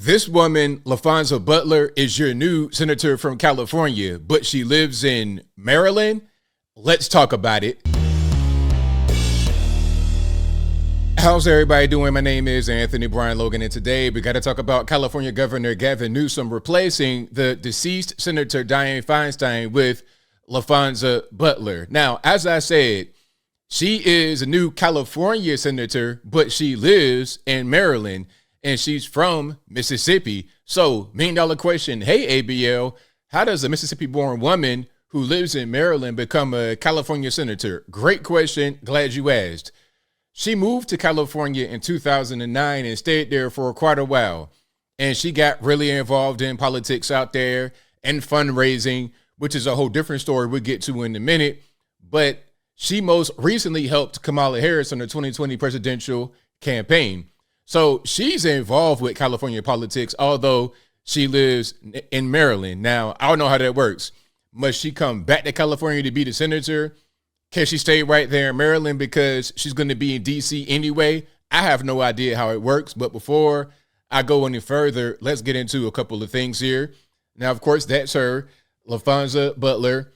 This woman, Laphonza Butler, is your new senator from California, but she lives in Maryland. Let's talk about it. How's everybody doing? My name is Anthony Brian Logan, and today we got to talk about California Governor Gavin Newsom replacing the deceased Senator Dianne Feinstein with Laphonza Butler. Now, as I said, she is a new California senator, but she lives in Maryland, and she's from Mississippi. So, $1 million question, hey, ABL, how does a Mississippi-born woman who lives in Maryland become a California senator? Great question. Glad you asked. She moved to California in 2009 and stayed there for quite a while. And she got really involved in politics out there and fundraising, which is a whole different story we'll get to in a minute. But she most recently helped Kamala Harris on the 2020 presidential campaign. So she's involved with California politics, although she lives in Maryland. Now, I don't know how that works. Must she come back to California to be the senator? Can she stay right there in Maryland because she's going to be in D.C. anyway? I have no idea how it works. But before I go any further, let's get into a couple of things here. Now, of course, that's her, Laphonza Butler,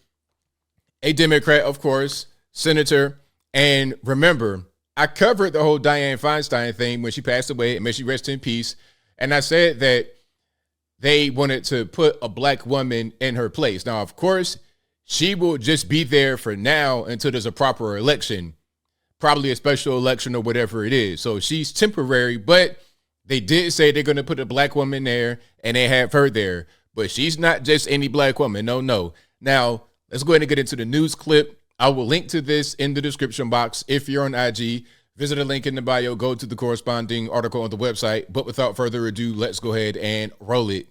a Democrat, of course, senator. And remember, I covered the whole Dianne Feinstein thing when she passed away, and may she rest in peace. And I said that they wanted to put a black woman in her place. Now, of course, she will just be there for now until there's a proper election, probably a special election or whatever it is. So she's temporary, but they did say they're going to put a black woman there, and they have her there. But she's not just any black woman. No. Now, let's go ahead and get into the news clip. I will link to this in the description box. If you're on IG, visit a link in the bio, go to the corresponding article on the website. But without further ado, let's go ahead and roll it.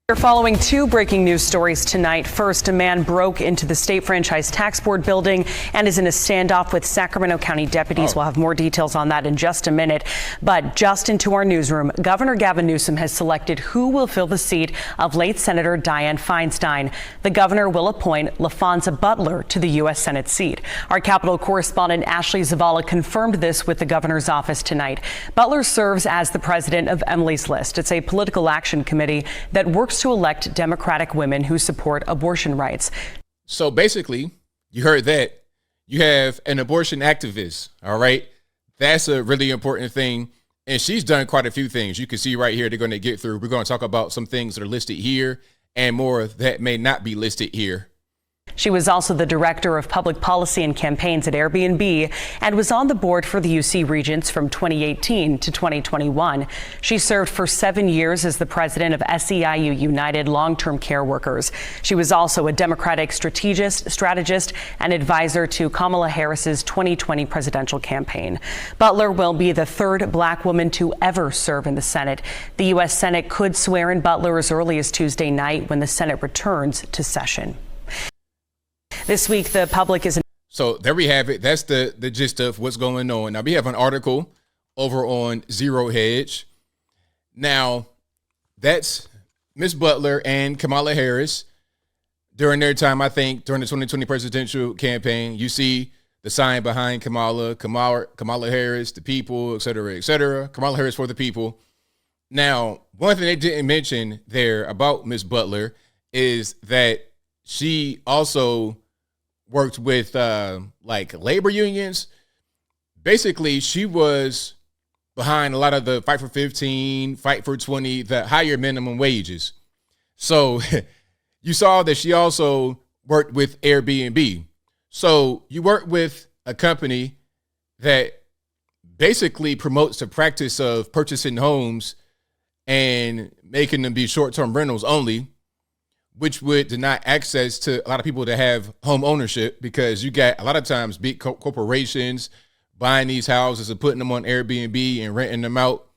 We're following two breaking news stories tonight. First, a man broke into the state franchise tax board building and is in a standoff with Sacramento County deputies. We'll have more details on that in just a minute. But just into our newsroom, Governor Gavin Newsom has selected who will fill the seat of late Senator Dianne Feinstein. The governor will appoint Laphonza Butler to the U.S. Senate seat. Our Capitol correspondent Ashley Zavala confirmed this with the governor's office tonight. Butler serves as the president of Emily's List. It's a political action committee that works to elect Democratic women who support abortion rights. So basically, you heard that. You have an abortion activist, all right? That's a really important thing. And she's done quite a few things. You can see right here, they're going to get through. We're going to talk about some things that are listed here and more that may not be listed here. She was also the director of public policy and campaigns at Airbnb and was on the board for the UC Regents from 2018 to 2021. She served for 7 years as the president of SEIU United Long-Term Care Workers. She was also a Democratic strategist and advisor to Kamala Harris's 2020 presidential campaign. Butler will be the third black woman to ever serve in the Senate. The U.S. Senate could swear in Butler as early as Tuesday night when the Senate returns to session. This week, the public is. So there we have it. That's the gist of what's going on. Now, we have an article over on Zero Hedge. Now, that's Miss Butler and Kamala Harris during their time, I think, during the 2020 presidential campaign. You see the sign behind Kamala Harris, the people, et cetera, et cetera. Kamala Harris for the people. Now, one thing they didn't mention there about Miss Butler is that she also worked with like labor unions. Basically, she was behind a lot of the Fight for 15, Fight for 20, the higher minimum wages. So you saw that she also worked with Airbnb. So you work with a company that basically promotes the practice of purchasing homes and making them be short-term rentals only, which would deny access to a lot of people that have home ownership, because you got a lot of times big corporations buying these houses and putting them on Airbnb and renting them out,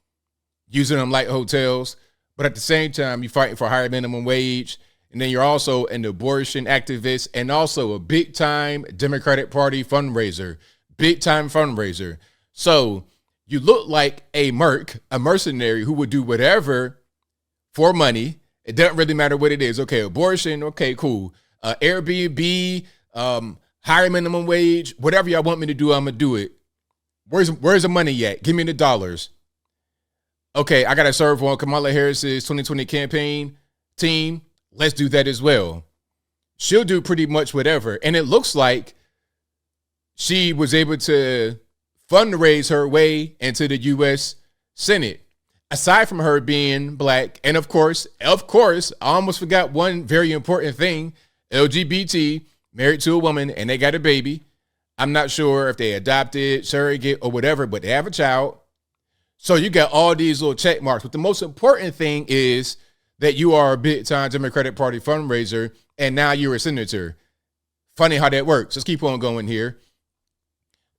using them like hotels. But at the same time, you're fighting for higher minimum wage. And then you're also an abortion activist and also a big time Democratic Party fundraiser, big time fundraiser. So you look like a mercenary who would do whatever for money. It doesn't really matter what it is. Okay, abortion. Okay, cool. Airbnb, higher minimum wage, whatever y'all want me to do, I'm going to do it. Where's the money at? Give me the dollars. okay, I got to serve on Kamala Harris's 2020 campaign team. Let's do that as well. She'll do pretty much whatever. And it looks like she was able to fundraise her way into the U.S. Senate. Aside from her being black, and of course, I almost forgot one very important thing, LGBT, married to a woman, and they got a baby. I'm not sure if they adopted, surrogate, or whatever, but they have a child. So you got all these little check marks. But the most important thing is that you are a big-time Democratic Party fundraiser, and now you're a senator. Funny how that works. Let's keep on going here.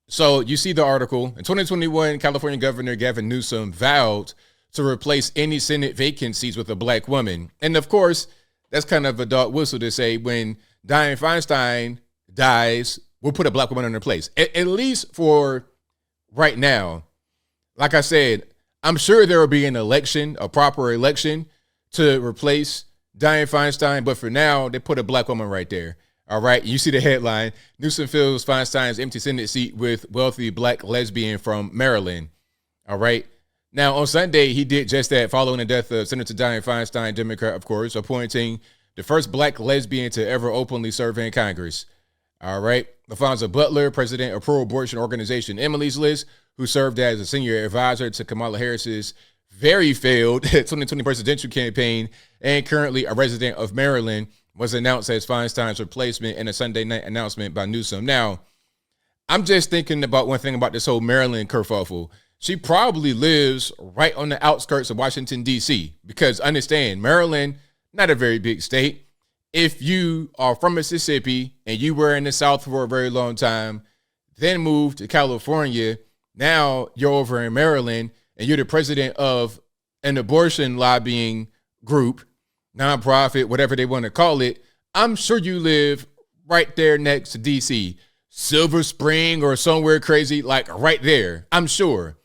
So you see the article. In 2021, California Governor Gavin Newsom vowed to replace any Senate vacancies with a black woman. And of course, that's kind of a dog whistle to say when Dianne Feinstein dies, we'll put a black woman in her place. At least for right now. Like I said, I'm sure there will be an election, a proper election to replace Dianne Feinstein. But for now, they put a black woman right there. All right. You see the headline. Newsom fills Feinstein's empty Senate seat with wealthy black lesbian from Maryland. All right. Now, on Sunday, he did just that following the death of Senator Dianne Feinstein, Democrat, of course, appointing the first black lesbian to ever openly serve in Congress. All right. Laphonza Butler, president of pro-abortion organization Emily's List, who served as a senior advisor to Kamala Harris's very failed 2020 presidential campaign and currently a resident of Maryland, was announced as Feinstein's replacement in a Sunday night announcement by Newsom. Now, I'm just thinking about one thing about this whole Maryland kerfuffle. She probably lives right on the outskirts of Washington, D.C., because understand, Maryland, not a very big state. If you are from Mississippi and you were in the South for a very long time, then moved to California, now you're over in Maryland and you're the president of an abortion lobbying group, nonprofit, whatever they want to call it. I'm sure you live right there next to D.C., Silver Spring or somewhere crazy, like right there. I'm sure.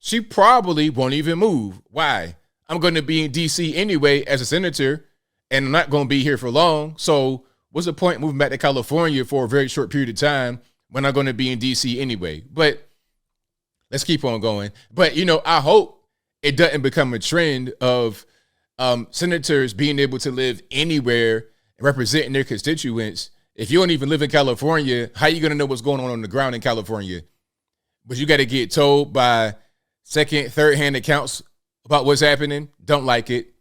She probably won't even move. Why? I'm going to be in D.C. anyway as a senator, and I'm not going to be here for long. So what's the point moving back to California for a very short period of time when I'm going to be in D.C. anyway? But let's keep on going. But, I hope it doesn't become a trend of senators being able to live anywhere and representing their constituents. If you don't even live in California, how are you going to know what's going on the ground in California? But you got to get told by second, third-hand accounts about what's happening. Don't like it.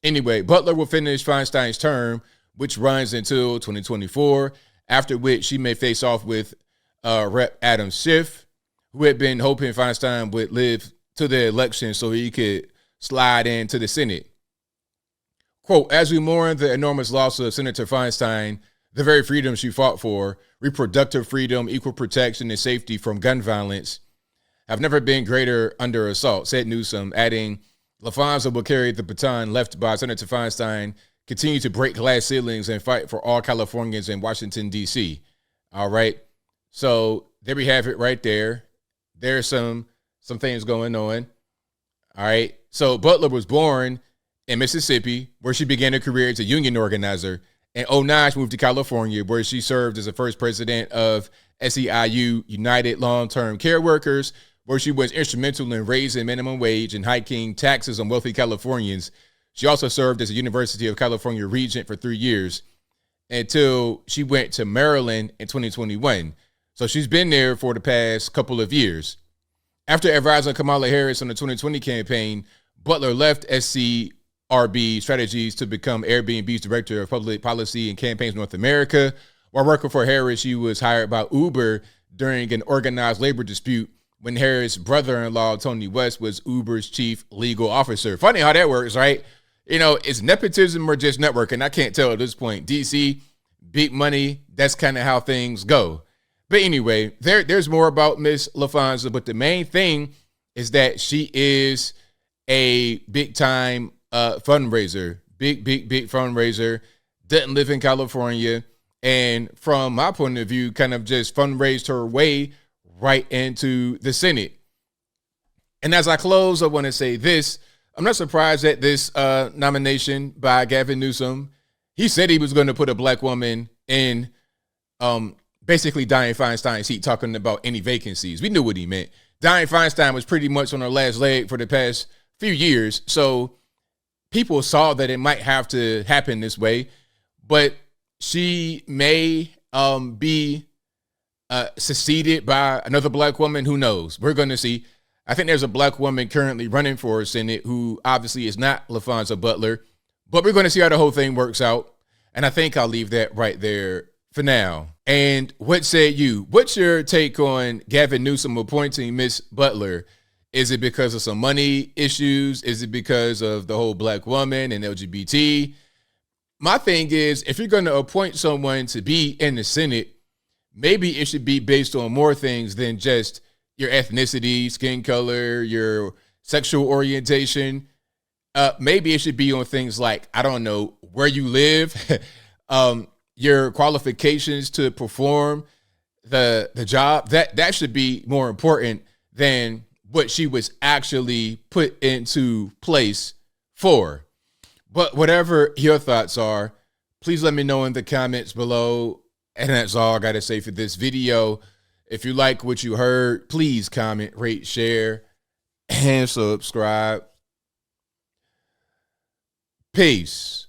Anyway, Butler will finish Feinstein's term, which runs until 2024, after which she may face off with Rep. Adam Schiff, who had been hoping Feinstein would live to the election so he could slide into the Senate. Quote, as we mourn the enormous loss of Senator Feinstein, the very freedom she fought for, reproductive freedom, equal protection, and safety from gun violence, have never been greater under assault, said Newsom, adding, Laphonza will carry the baton left by Senator Feinstein, continue to break glass ceilings, and fight for all Californians in Washington, D.C. All right. So there we have it right there. There's some things going on. All right. So Butler was born in Mississippi, where she began her career as a union organizer. In 2009, she moved to California, where she served as the first president of SEIU, United Long-Term Care Workers, where she was instrumental in raising minimum wage and hiking taxes on wealthy Californians. She also served as a University of California regent for 3 years until she went to Maryland in 2021. So she's been there for the past couple of years. After advising Kamala Harris on the 2020 campaign, Butler left SCRB Strategies to become Airbnb's Director of Public Policy and Campaigns North America. While working for Harris, she was hired by Uber during an organized labor dispute when Harris' brother-in-law, Tony West, was Uber's chief legal officer. Funny how that works, right? It's nepotism or just networking. I can't tell at this point. DC, big money, that's kind of how things go. But anyway, there's more about Miss Laphonza, but the main thing is that she is a big-time fundraiser, big fundraiser, doesn't live in California, and from my point of view, kind of just fundraised her way right into the Senate. And as I close, I want to say this. I'm not surprised at this nomination by Gavin Newsom. He said he was going to put a black woman in basically Dianne Feinstein's seat, talking about any vacancies. We knew what he meant. Dianne Feinstein was pretty much on her last leg for the past few years. So people saw that it might have to happen this way, but she may be succeeded by another black woman. Who knows? We're going to see. I think there's a black woman currently running for Senate who obviously is not Laphonza Butler, but we're going to see how the whole thing works out. And I think I'll leave that right there for now. And what say you? What's your take on Gavin Newsom appointing Miss Butler? Is it because of some money issues? Is it because of the whole black woman and LGBT? My thing is, if you're going to appoint someone to be in the Senate, maybe it should be based on more things than just your ethnicity, skin color, your sexual orientation. Maybe it should be on things like, I don't know, where you live, your qualifications to perform the job. That should be more important than what she was actually put into place for. But whatever your thoughts are, please let me know in the comments below. And that's all I got to say for this video. If you like what you heard, please comment, rate, share, and subscribe. Peace.